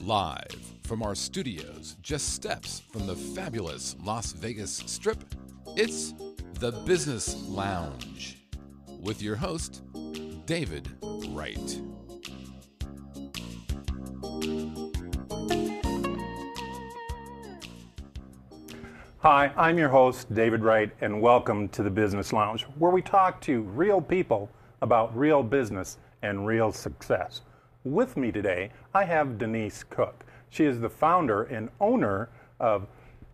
Live from our studios, just steps from the fabulous Las Vegas Strip, it's The Business Lounge with your host, David Wright. Hi, I'm your host, David Wright, and welcome to The Business Lounge, where we talk to real people about real business and real success. With me today, I have Denise Cook. She is the founder and owner of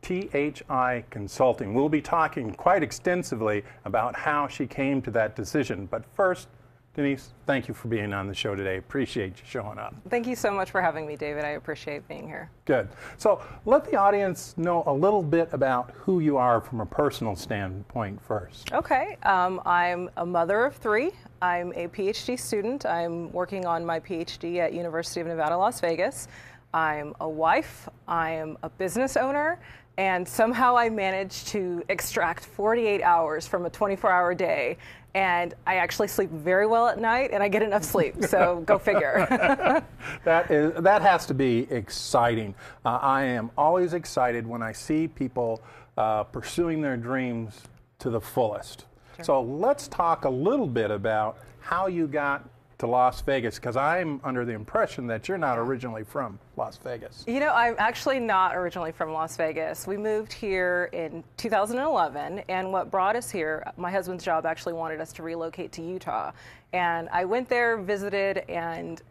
THI Consulting. We'll be talking quite extensively about how she came to that decision. But first, Denise, thank you for being on the show today. Appreciate you showing up. Thank you so much for having me, David. I appreciate being here. Good. So let the audience know a little bit about who you are from a personal standpoint first. Okay. I'm a mother of three. I'm a PhD student. I'm working on my PhD at University of Nevada, Las Vegas. I'm a wife. I am a business owner. And somehow I managed to extract 48 hours from a 24-hour day. And I actually sleep very well at night, and I get enough sleep. So go figure. That has to be exciting. I am always excited when I see people pursuing their dreams to the fullest. Sure. So let's talk a little bit about how you got to Las Vegas, because I'm under the impression that you're not originally from Las Vegas. You know, I'm actually not originally from Las Vegas. We moved here in 2011, and what brought us here, my husband's job actually wanted us to relocate to Utah. And I went there, visited, and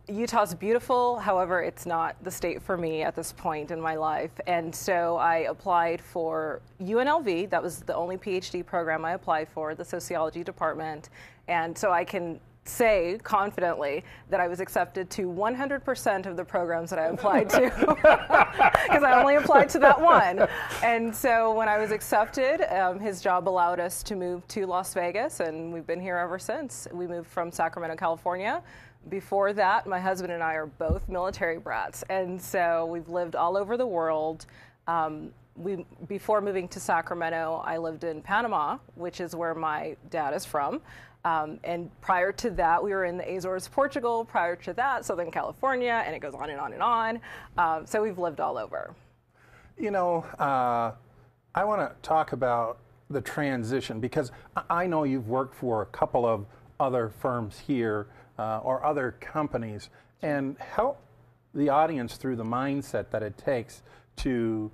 Utah's beautiful. However, it's not the state for me at this point in my life. And so I applied for UNLV. That was the only PhD program I applied for, the sociology department. And so I can say confidently that I was accepted to 100% of the programs that I applied to, because I only applied to that one. And so when I was accepted, his job allowed us to move to Las Vegas, and we've been here ever since. We moved from Sacramento, California. Before that, my husband and I are both military brats, and so we've lived all over the world. Before moving to Sacramento, I lived in Panama, which is where my dad is from. And prior to that, we were in the Azores, Portugal. Prior to that, Southern California, and it goes on and on and on. So we've lived all over. You know, I want to talk about the transition, because I know you've worked for a couple of other firms here or other companies, and help the audience through the mindset that it takes to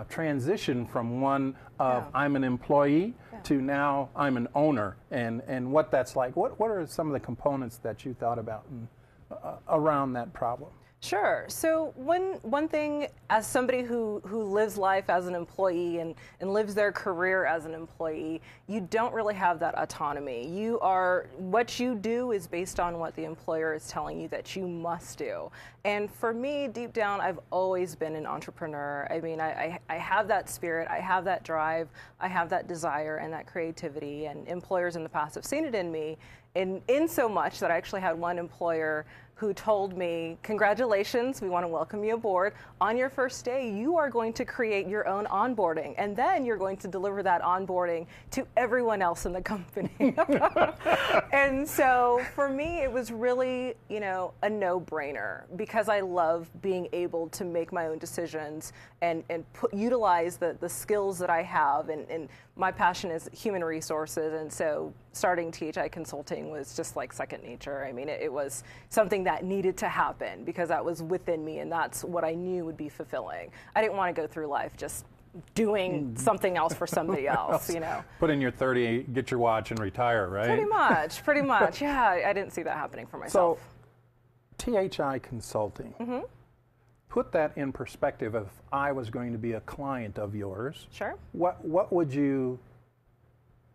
transition from one of I'm an employee to now I'm an owner, and what that's like. What are some of the components that you thought about around that problem? Sure. So one thing, as somebody who lives life as an employee and lives their career as an employee, you don't really have that autonomy. What you do is based on what the employer is telling you that you must do. And for me, deep down, I've always been an entrepreneur. I mean, I have that spirit, I have that drive, I have that desire and that creativity, and employers in the past have seen it in me, in so much that I actually had one employer who told me, congratulations, we want to welcome you aboard. On your first day, you are going to create your own onboarding, and then you're going to deliver that onboarding to everyone else in the company. And so for me, it was really, a no-brainer, because I love being able to make my own decisions and utilize the skills that I have, and my passion is human resources, and so starting THI Consulting was just like second nature. I mean, it was something that needed to happen because that was within me, and that's what I knew would be fulfilling. I didn't want to go through life just doing something else for somebody else, Put in your 30, get your watch, and retire, right? Pretty much. Yeah, I didn't see that happening for myself. So, THI Consulting. Mm-hmm. Put that in perspective. If I was going to be a client of yours, sure, what would you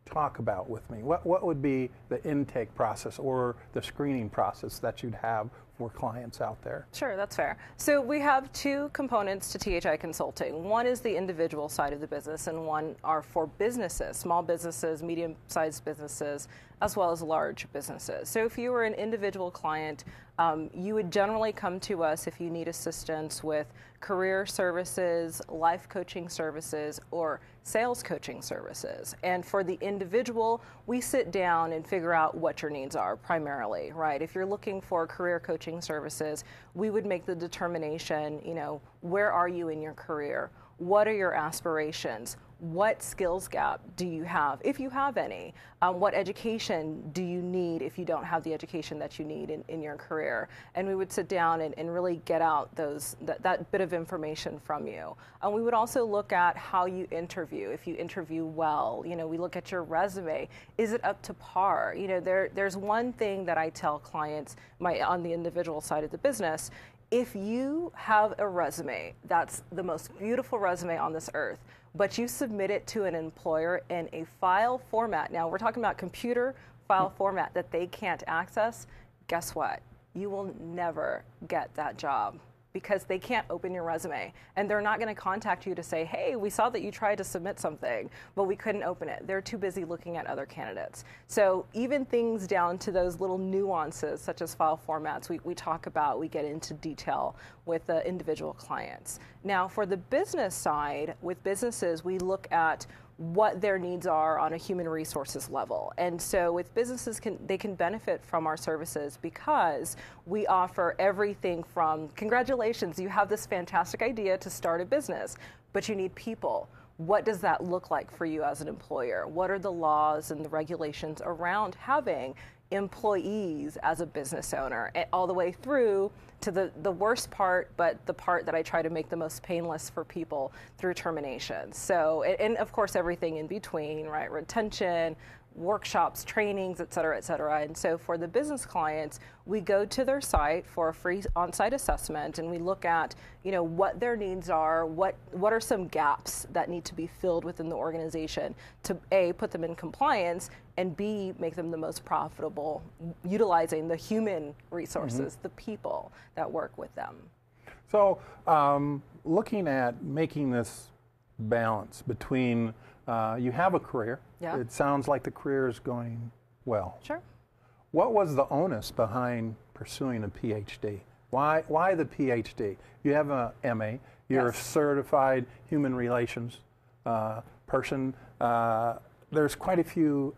talk about with me? What would be the intake process or the screening process that you'd have for clients out there? Sure, that's fair. So we have two components to THI Consulting. One is the individual side of the business, and one are for businesses, small businesses, medium-sized businesses, as well as large businesses. So if you were an individual client, you would generally come to us if you need assistance with career services, life coaching services, or sales coaching services. And for the individual, we sit down and figure out what your needs are primarily, right? If you're looking for career coaching services, we would make the determination, where are you in your career? What are your aspirations? What skills gap do you have, if you have any? What education do you need if you don't have the education that you need in your career? And we would sit down and really get out that bit of information from you. We would also look at how you interview. If you interview well, we look at your resume. Is it up to par? There's one thing that I tell clients on the individual side of the business. If you have a resume that's the most beautiful resume on this earth, but you submit it to an employer in a file format, now we're talking about computer file format that they can't access, guess what? You will never get that job because they can't open your resume. And they're not going to contact you to say, hey, we saw that you tried to submit something, but we couldn't open it. They're too busy looking at other candidates. So even things down to those little nuances, such as file formats, we talk about, we get into detail with the individual clients. Now, for the business side, with businesses, we look at what their needs are on a human resources level. And so with businesses, they can benefit from our services because we offer everything from, congratulations, you have this fantastic idea to start a business, but you need people. What does that look like for you as an employer? What are the laws and the regulations around having employees as a business owner, all the way through to the worst part, but the part that I try to make the most painless for people through termination. So, and of course, everything in between, right? Retention, workshops, trainings, et cetera, et cetera. And so for the business clients, we go to their site for a free on-site assessment, and we look at, what their needs are, what are some gaps that need to be filled within the organization to A, put them in compliance, and B, make them the most profitable, utilizing the human resources, the people that work with them. So looking at making this balance between, you have a career. Yeah. It sounds like the career is going well. Sure. What was the onus behind pursuing a PhD? Why the PhD? You have a MA. You're a certified human relations person. There's quite a few,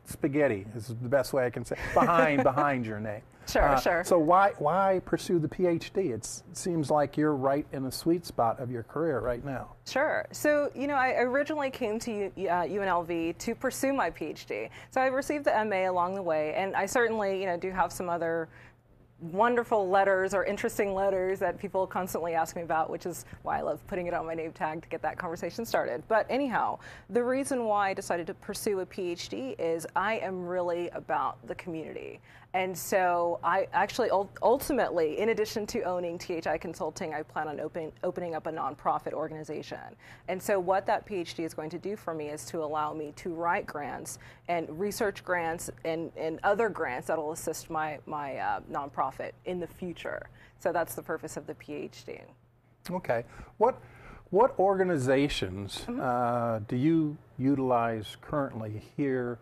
spaghetti is the best way I can say, behind your name. Sure, sure. So why pursue the PhD? It seems like you're right in the sweet spot of your career right now. Sure. So, I originally came to UNLV to pursue my PhD. So I received the MA along the way, and I certainly, do have some other wonderful letters or interesting letters that people constantly ask me about, which is why I love putting it on my name tag to get that conversation started. But anyhow, the reason why I decided to pursue a PhD is I am really about the community. And so I actually ultimately, in addition to owning THI Consulting, I plan on opening up a nonprofit organization. And so what that PhD is going to do for me is to allow me to write grants and research grants and other grants that will assist my nonprofit in the future. So that's the purpose of the PhD. Okay. What organizations do you utilize currently here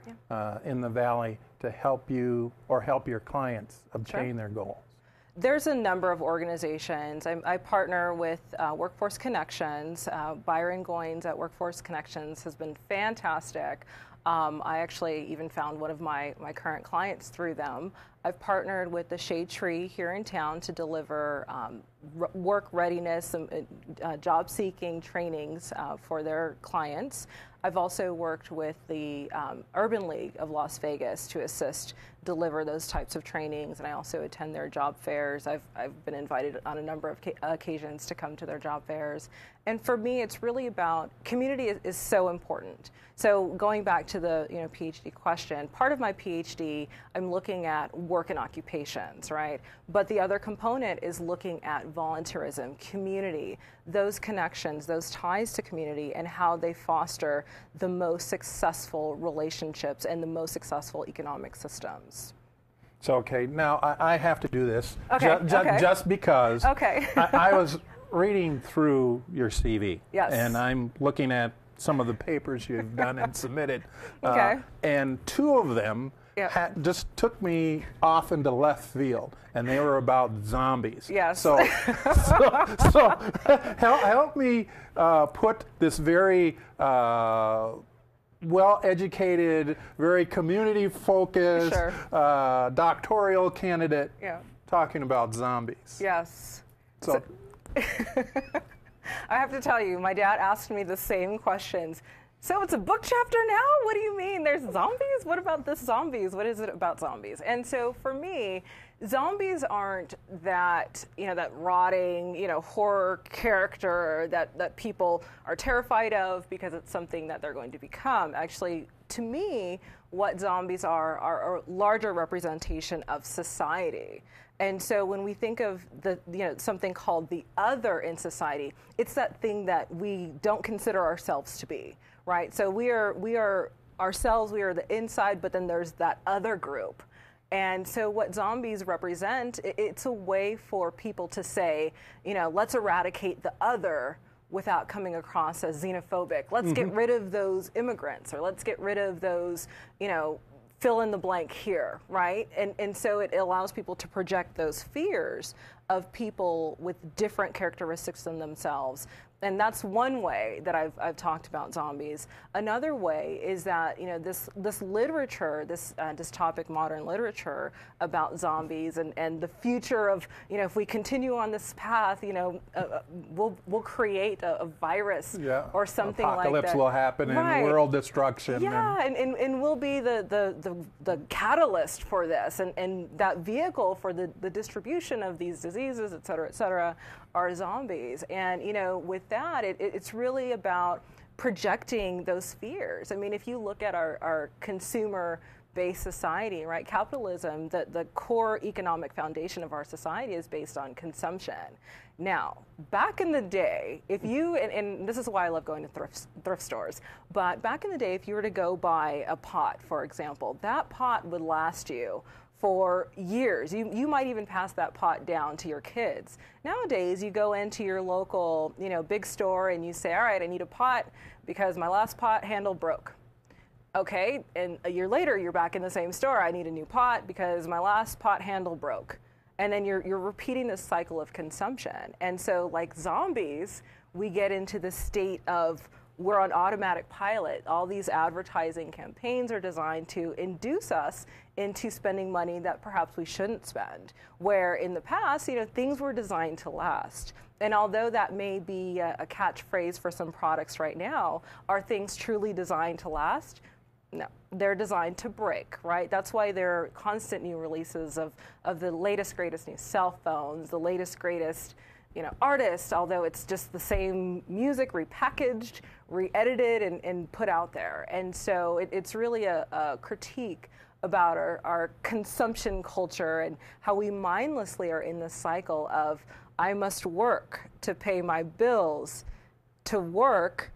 in the Valley to help you or help your clients obtain their goals? There's a number of organizations. I partner with Workforce Connections. Byron Goins at Workforce Connections has been fantastic. I actually even found one of my current clients through them. I've partnered with the Shade Tree here in town to deliver work readiness and job seeking trainings for their clients. I've also worked with the Urban League of Las Vegas to assist deliver those types of trainings, and I also attend their job fairs. I've been invited on a number of occasions to come to their job fairs. And for me, it's really about community is so important. So going back to the PhD question, part of my PhD, I'm looking at work and occupations, right? But the other component is looking at volunteerism, community, those connections, those ties to community, and how they foster the most successful relationships and the most successful economic systems. So, okay, now I have to do this Okay, just because Okay. I was reading through your CV, Yes. and I'm looking at some of the papers you've done and submitted, Okay. and two of them just took me off into left field, and they were about zombies. Yes. So help me put this very well-educated, very community-focused, Sure. doctoral candidate talking about zombies. Yes. So I have to tell you, my dad asked me the same questions. So it's a book chapter now? What do you mean? There's zombies? What about this zombies? What is it about zombies? And so for me, zombies aren't that, that rotting, horror character that people are terrified of because it's something that they're going to become. Actually, to me, what zombies are a larger representation of society. And so when we think of something called the other in society, it's that thing that we don't consider ourselves to be, right? So we are ourselves, we are the inside, but then there's that other group. And so what zombies represent, it's a way for people to say, let's eradicate the other without coming across as xenophobic. Let's get rid of those immigrants, or let's get rid of those, fill in the blank here, right? And so it allows people to project those fears of people with different characteristics than themselves. And that's one way that I've talked about zombies. Another way is that this literature, this dystopic modern literature about zombies and the future of if we continue on this path, we'll create a virus or something like that. Apocalypse will happen and world destruction. Yeah, and we'll be the catalyst for this and that vehicle for the distribution of these diseases, et cetera, are zombies. And with that, it's really about projecting those fears. I mean, if you look at our consumer-based society, right, capitalism, the core economic foundation of our society is based on consumption. Now, back in the day, if you, and this is why I love going to thrift stores, but back in the day, if you were to go buy a pot, for example, that pot would last you for years. You might even pass that pot down to your kids. Nowadays, you go into your local, big store and you say, all right, I need a pot because my last pot handle broke. Okay, and a year later, you're back in the same store. I need a new pot because my last pot handle broke. And then you're repeating this cycle of consumption. And so like zombies, we get into the state of we're on automatic pilot. All these advertising campaigns are designed to induce us into spending money that perhaps we shouldn't spend. Where in the past, things were designed to last. And although that may be a catchphrase for some products right now, are things truly designed to last? No, they're designed to break, right? That's why there are constant new releases of the latest, greatest new cell phones, the latest, greatest artists, although it's just the same music repackaged, re-edited, and put out there. And so it's really a critique about our consumption culture and how we mindlessly are in this cycle of I must work to pay my bills, to work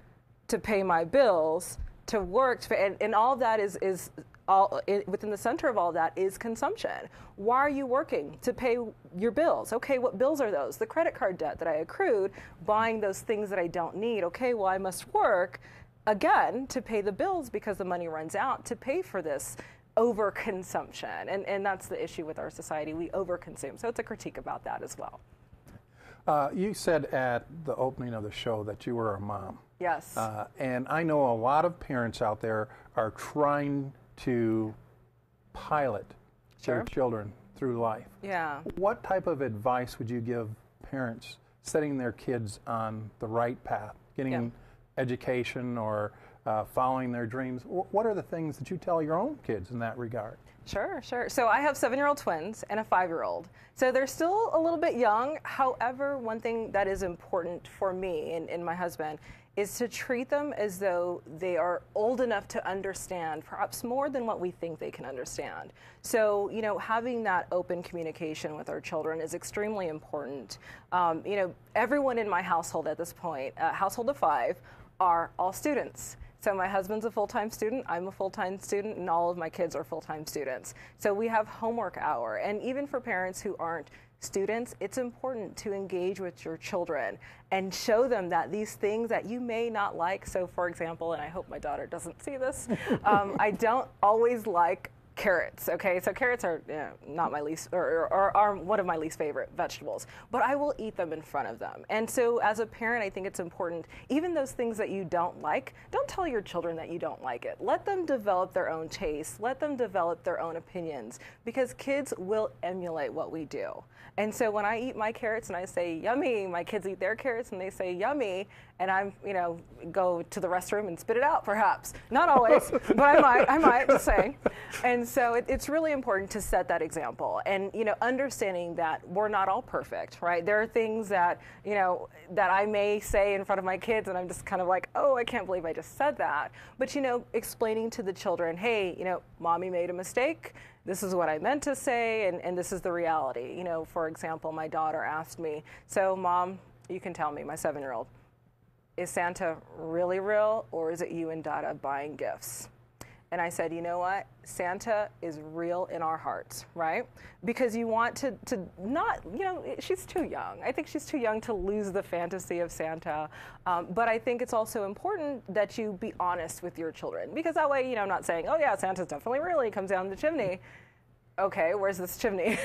to pay my bills, to work to pay, and all of that is all within the center of all that is consumption. Why are you working? To pay your bills. Okay, what bills are those? The credit card debt that I accrued, buying those things that I don't need. Okay, well, I must work again to pay the bills because the money runs out to pay for this overconsumption. And that's the issue with our society. We overconsume. So it's a critique about that as well. You said at the opening of the show that you were a mom. Yes. And I know a lot of parents out there are trying to pilot their children through life. Yeah. What type of advice would you give parents setting their kids on the right path, getting education or following their dreams? What are the things that you tell your own kids in that regard? Sure. So I have 7-year-old twins and a 5-year-old. So they're still a little bit young. However, one thing that is important for me and my husband is to treat them as though they are old enough to understand, perhaps more than what we think they can understand. So, having that open communication with our children is extremely important. Everyone in my household at this point, household of 5, are all students. So my husband's a full-time student, I'm a full-time student, and all of my kids are full-time students. So we have homework hour. And even for parents who aren't students, it's important to engage with your children and show them that these things that you may not like. So for example, and I hope my daughter doesn't see this, I don't always like carrots. Okay, so carrots are not my least, or are one of my least favorite vegetables, but I will eat them in front of them. And so as a parent, I think it's important, even those things that you don't like, don't tell your children that you don't like it. Let them develop their own taste. Let them develop their own opinions, because kids will emulate what we do. And so when I eat my carrots and I say yummy, my kids eat their carrots and they say yummy, and I'm, go to the restroom and spit it out, perhaps. Not always, but I might, just saying. And so it's really important to set that example, and, understanding that we're not all perfect, right? There are things that, that I may say in front of my kids and I'm just kind of like, oh, I can't believe I just said that. But, explaining to the children, hey, mommy made a mistake. This is what I meant to say, and this is the reality. For example, my daughter asked me, so Mom, you can tell me, my 7-year-old, is Santa really real, or is it you and Dada buying gifts? And I said, you know what? Santa is real in our hearts, right? Because you want to not, she's too young. I think she's too young to lose the fantasy of Santa. But I think it's also important that you be honest with your children, because that way, I'm not saying, oh yeah, Santa's definitely real. He comes down the chimney. Okay, where's this chimney?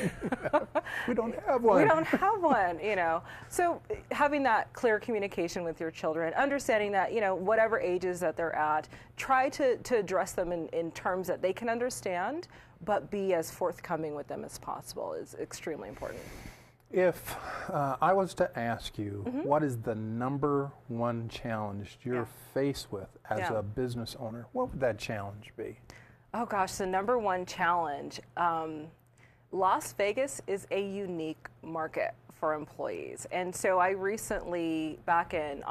We don't have one. We don't have one, So having that clear communication with your children, understanding that, whatever ages that they're at, try to address them in terms that they can understand, but be as forthcoming with them as possible is extremely important. If I was to ask you, what is the number one challenge you're faced with as a business owner, what would that challenge be? Oh gosh, the number one challenge. Las Vegas is a unique market for employees. And so I recently, back in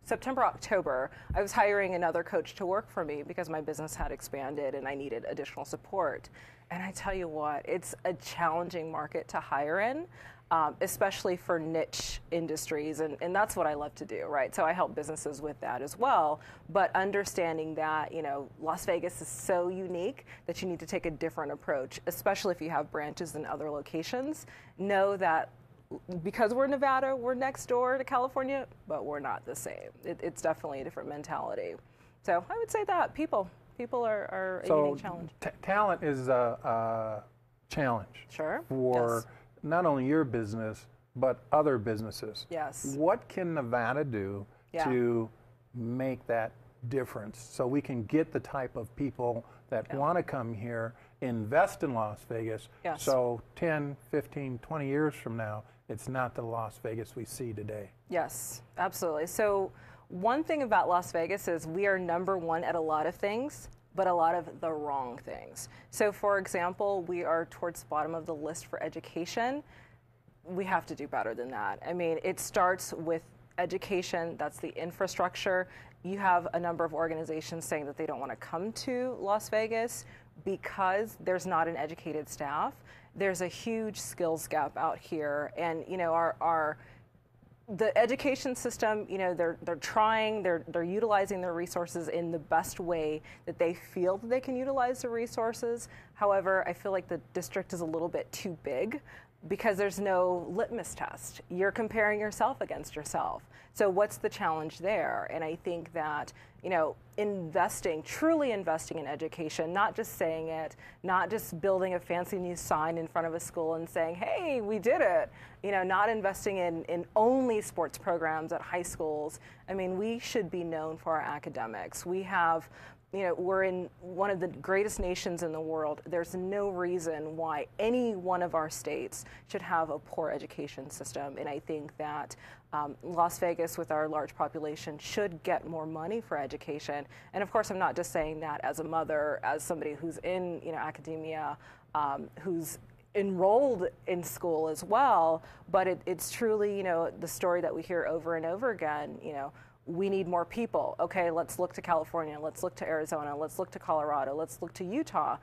September, October, I was hiring another coach to work for me because my business had expanded and I needed additional support. And I tell you what, it's a challenging market to hire in. Especially for niche industries, and that's what I love to do, right? So I help businesses with that as well, but understanding that, Las Vegas is so unique that you need to take a different approach, especially if you have branches in other locations. Know that because we're Nevada, we're next door to California, but we're not the same. It's definitely a different mentality. So I would say that people are a unique challenge. Talent is a challenge. Sure. For not only your business, but other businesses. Yes. What can Nevada do to make that difference so we can get the type of people that want to come here, invest in Las Vegas, so 10, 15, 20 years from now, it's not the Las Vegas we see today? Yes, absolutely. So one thing about Las Vegas is we are number one at a lot of things, but a lot of the wrong things. So for example, we are towards the bottom of the list for education. We have to do better than that. I mean, it starts with education, that's the infrastructure. You have a number of organizations saying that they don't want to come to Las Vegas because there's not an educated staff. There's a huge skills gap out here, and the education system, they're trying, they're utilizing their resources in the best way that they feel that they can utilize the resources. However, I feel like the district is a little bit too big because there's no litmus test. You're comparing yourself against yourself. So what's the challenge there? And I think that, truly investing in education, not just saying it, not just building a fancy new sign in front of a school and saying, hey, we did it, not investing in only sports programs at high schools. I mean, we should be known for our academics. We have, we're in one of the greatest nations in the world. There's no reason why any one of our states should have a poor education system. And I think that Las Vegas, with our large population, should get more money for education. And of course, I'm not just saying that as a mother, as somebody who's in academia, who's enrolled in school as well, but it's truly, the story that we hear over and over again, we need more people. Okay, let's look to California, let's look to Arizona, let's look to Colorado, let's look to Utah.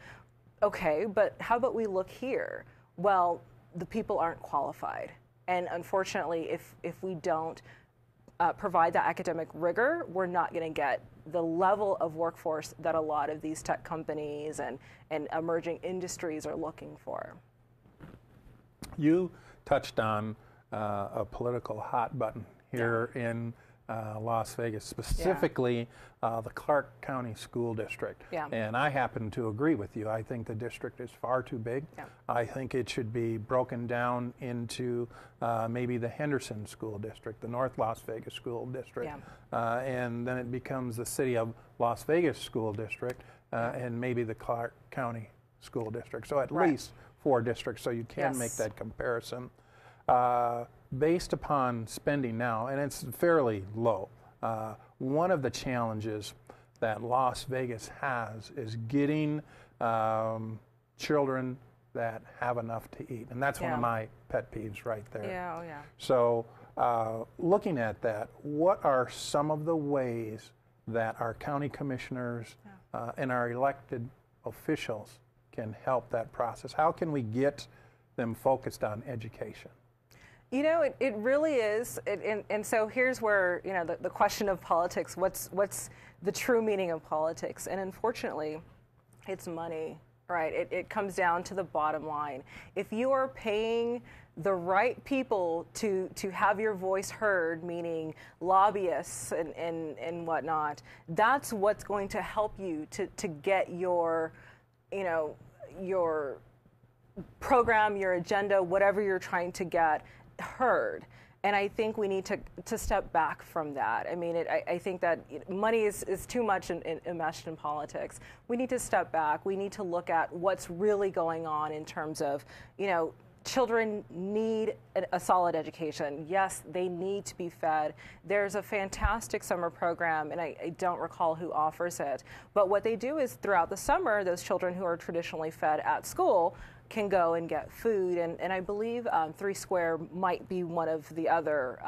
Okay, but how about we look here? Well, the people aren't qualified. And unfortunately, if we don't provide that academic rigor, we're not going to get the level of workforce that a lot of these tech companies and emerging industries are looking for. You touched on a political hot button here in Las Vegas, specifically the Clark County School District. Yeah. And I happen to agree with you. I think the district is far too big. Yeah. I think it should be broken down into maybe the Henderson School District, the North Las Vegas School District, and then it becomes the City of Las Vegas School District, and maybe the Clark County School District. So at least 4 districts, so you can make that comparison. Based upon spending now, and it's fairly low, one of the challenges that Las Vegas has is getting children that have enough to eat. And that's one of my pet peeves right there. Yeah, oh yeah. So looking at that, what are some of the ways that our county commissioners and our elected officials can help that process? How can we get them focused on education? You know, it really is, and so here's where, you know, the question of politics, what's the true meaning of politics? And unfortunately, it's money, right? It comes down to the bottom line. If you are paying the right people to have your voice heard, meaning lobbyists and whatnot, that's what's going to help you to get your, you know, your program, your agenda, whatever you're trying to get heard. And I think we need to step back from that. I mean, I think that money is too much enmeshed in politics. We need to step back. We need to look at what's really going on in terms of, you know, children need a solid education. Yes, they need to be fed. There's a fantastic summer program, and I don't recall who offers it. But what they do is throughout the summer, those children who are traditionally fed at school can go and get food, and I believe 3 Square might be one of the other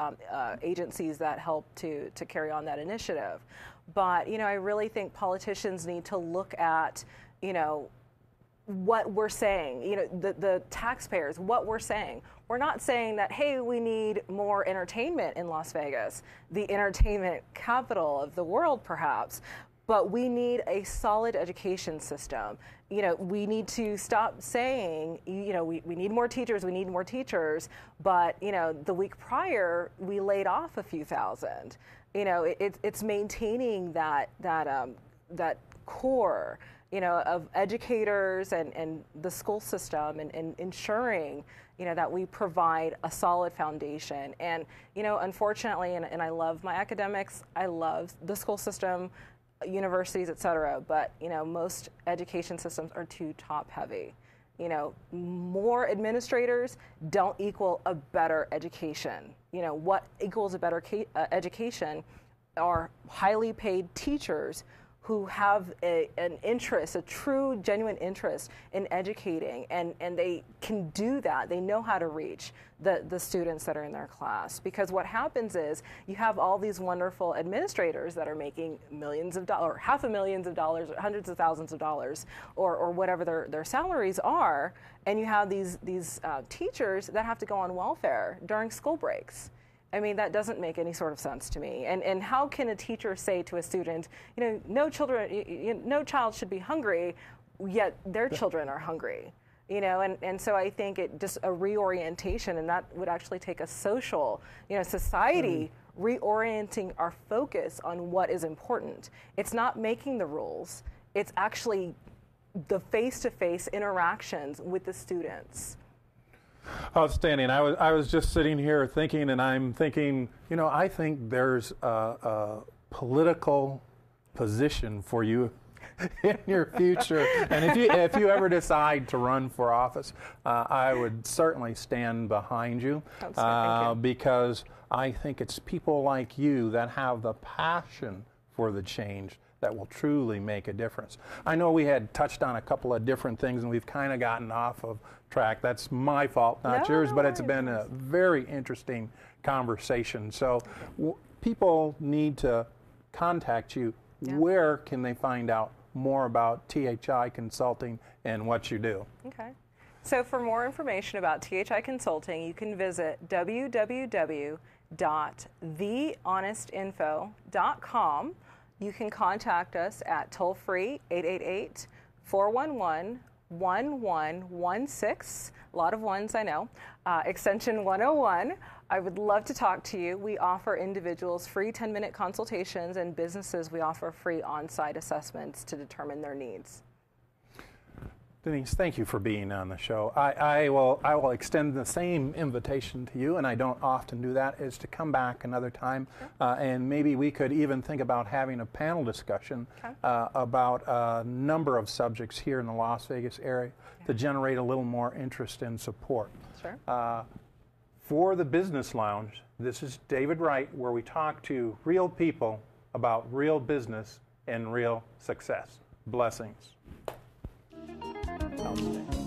agencies that help to carry on that initiative. But, you know, I really think politicians need to look at, you know, what we're saying, you know, the taxpayers, what we're saying. We're not saying that, hey, we need more entertainment in Las Vegas, the entertainment capital of the world perhaps, but we need a solid education system. You know, we need to stop saying, you know, we need more teachers, but, you know, the week prior, we laid off a few thousand. You know, it's maintaining that core, you know, of educators and the school system and ensuring, you know, that we provide a solid foundation. And, you know, unfortunately, and I love my academics, I love the school system, universities, et cetera, but, you know, most education systems are too top heavy. You know, more administrators don't equal a better education. You know, what equals a better education are highly paid teachers who have an interest, a true, genuine interest in educating, and they can do that. They know how to reach the students that are in their class. Because what happens is you have all these wonderful administrators that are making millions of dollars, or $500,000, or hundreds of thousands of dollars, or whatever their salaries are, and you have these teachers that have to go on welfare during school breaks. I mean, that doesn't make any sort of sense to me. And how can a teacher say to a student, you know, no child should be hungry, yet their children are hungry? You know, and so I think it just a reorientation, and that would actually take a social, you know, society reorienting our focus on what is important. It's not making the rules. It's actually the face-to-face interactions with the students. Outstanding. I was just sitting here thinking, and I'm thinking, you know, I think there's a political position for you in your future. And if you ever decide to run for office, I would certainly stand behind you, because I think it's people like you that have the passion for the change that will truly make a difference. I know we had touched on a couple of different things, and we've kind of gotten off of track. That's my fault, not yours, but it's been a very interesting conversation. So people need to contact you. Yeah. Where can they find out more about THI Consulting and what you do? Okay. So for more information about THI Consulting, you can visit www.thehonestinfo.com. You can contact us at toll-free 888-411-1111. 1116, a lot of ones I know, extension 101. I would love to talk to you. We offer individuals free 10-minute consultations, and businesses we offer free on-site assessments to determine their needs. Denise, thank you for being on the show. I will extend the same invitation to you, and I don't often do that, is to come back another time, and maybe we could even think about having a panel discussion about a number of subjects here in the Las Vegas area to generate a little more interest and support. Sure. For the Business Lounge, this is David Wright, where we talk to real people about real business and real success. Blessings. Namaste.